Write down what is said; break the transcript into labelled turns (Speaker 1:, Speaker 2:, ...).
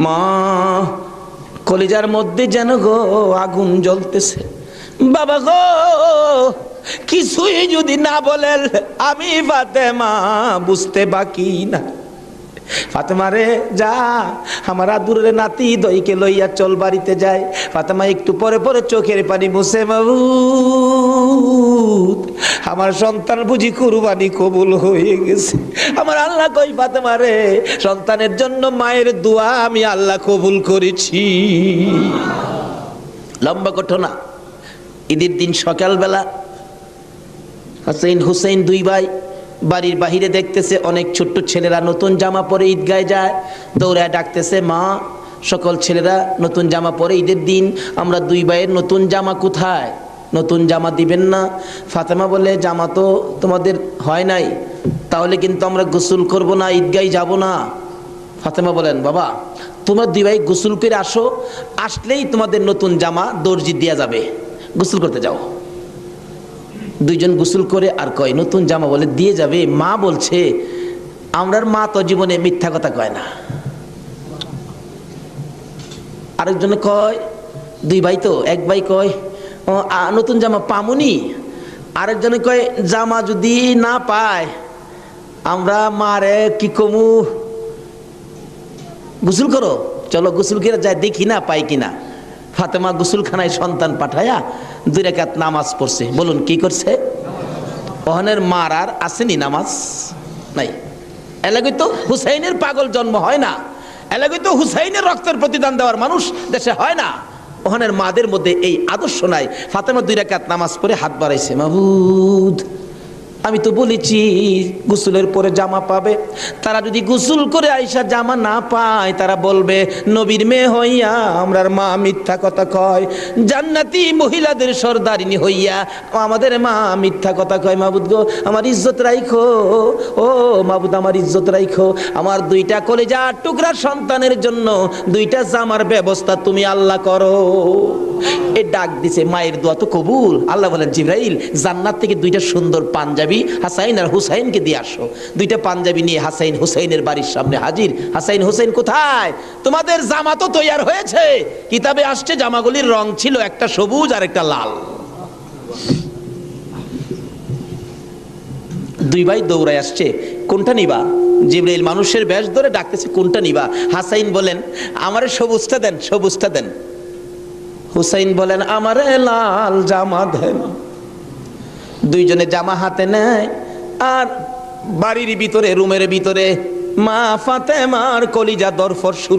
Speaker 1: মা কলিজার মধ্যে যেন গো আগুন জ্বলতেছে। বাবা গো কিছুই যদি না বলেন আমি ফাতেমা বুঝতে বাকি না। ফাতেমা রে যা, আমার আদুরে নাতি দইকে লইয়া চল বাড়িতে যায়। ফাতেমা একটু পরে পরে চোখের পানি মুছে, মাবুদ আমার সন্তান বুঝি কুরবানি কবুল হয়ে গেছে। আমার আল্লাহ কই ফাতেমা রে, সন্তানের জন্য মায়ের দোয়া আমি আল্লাহ কবুল করেছি। লম্বা ঘটনা। ঈদের দিন সকালবেলা হাসাইন হুসাইন দুই ভাই বাড়ির বাহিরে দেখতেছে অনেক ছোট্ট ছেলেরা নতুন জামা পরে ঈদগায় যায়। দৌড়ায় ডাকতেছে, মা সকল ছেলেরা নতুন জামা পরে, ঈদের দিন আমরা দুই ভাইয়ের নতুন জামা কোথায়? নতুন জামা দিবেন না? ফাতেমা বলে, জামা তো তোমাদের হয় নাই, তাহলে কিন্তু আমরা গোসল করব না, ঈদগায় যাব না। ফাতেমা বলেন, বাবা তোমরা দুই ভাই গোসল করে আসো, আসলেই তোমাদের নতুন জামা দর্জি দেয়া যাবে, গোসল করতে যাও। দুইজন গোসল করে আর কয় নতুন জামা বলে দিয়ে যাবে। মা বলছে, আমরার মা তো জীবনে মিথ্যা কথা কয় না। আরেকজনে কয়, দুই ভাই তো, এক ভাই কয় নতুন জামা পামুনি, আরেকজনে কয় জামা যদি না পায় আমরা মারে কি কমু, গোসল করো, চলো গোসল করে যায় দেখি না পাই কিনা। ফাতেমা গোসলখানায় সন্তান পাঠায়া 2 রাকাত নামাজ পড়ছে। বলুন কি করছে? ওখানের মার আর আসেনি নামাজ নাই। এলাকায় তো হুসাইনের পাগল জন্ম হয় না, এলাকায় তো হুসাইনের রক্তের প্রতিদান দেওয়ার মানুষ দেশে হয় না। ওখানের মাদের মধ্যে এই আদর্শ নাই। ফাতেমা 2 রাকাত নামাজ পড়ে হাত বাড়াইছে, মাবুদ আমি তো বলেছি গোসলের পরে জামা পাবে, তারা যদি গোসল করে আইসা জামা না পায় তারা বলবে নবীর মেয়ে হইয়া আমরার মা মিথ্যা কথা কয়, জান্নাতি মহিলাদের সর্দারিনী হইয়া আমাদের মা মিথ্যা কথা কয়। মাবুদ গো আমার ইজ্জত রাইখো, ও মাবুদ আমার ইজ্জত রাইখো, আমার 2টা কলিজার টুকরা সন্তানের জন্য 2টা জামার ব্যবস্থা তুমি আল্লাহ করো। এ ডাক দিছে, মায়ের দোয়া তো কবুল। আল্লাহ বলেন, জিবরাইল জান্নাত থেকে 2টা সুন্দর পাঞ্জাবি হাসাইন আর হুসাইনকে দিয়ে আসো। 2টা পাঞ্জাবি নিয়ে হাসাইন হুসাইনের বাড়ির সামনে হাজির। হাসাইন হুসাইন কোথায়? তোমাদের জামা তো তৈয়ার হয়েছে। কিতাবে আসছে জামাগুলির রং ছিল একটা সবুজ আর একটা লাল। 2 ভাই দৌড়ায় আসছে, কোনটা নিবা? জিবরাইল মানুষের বেশ ধরে ডাকতেছে, কোনটা নিবা? হাসাইন বলেন, আমারে সবুজটা দেন, সবুজটা দেন। হুসাইন বলেন, আমারে লাল জামা দেন। 2 জনে জামা হাতে নেয় আর বাড়ির ভিতরে রুমের ভিতরে মা ফাতেমার কলিজা দরফর শুরু।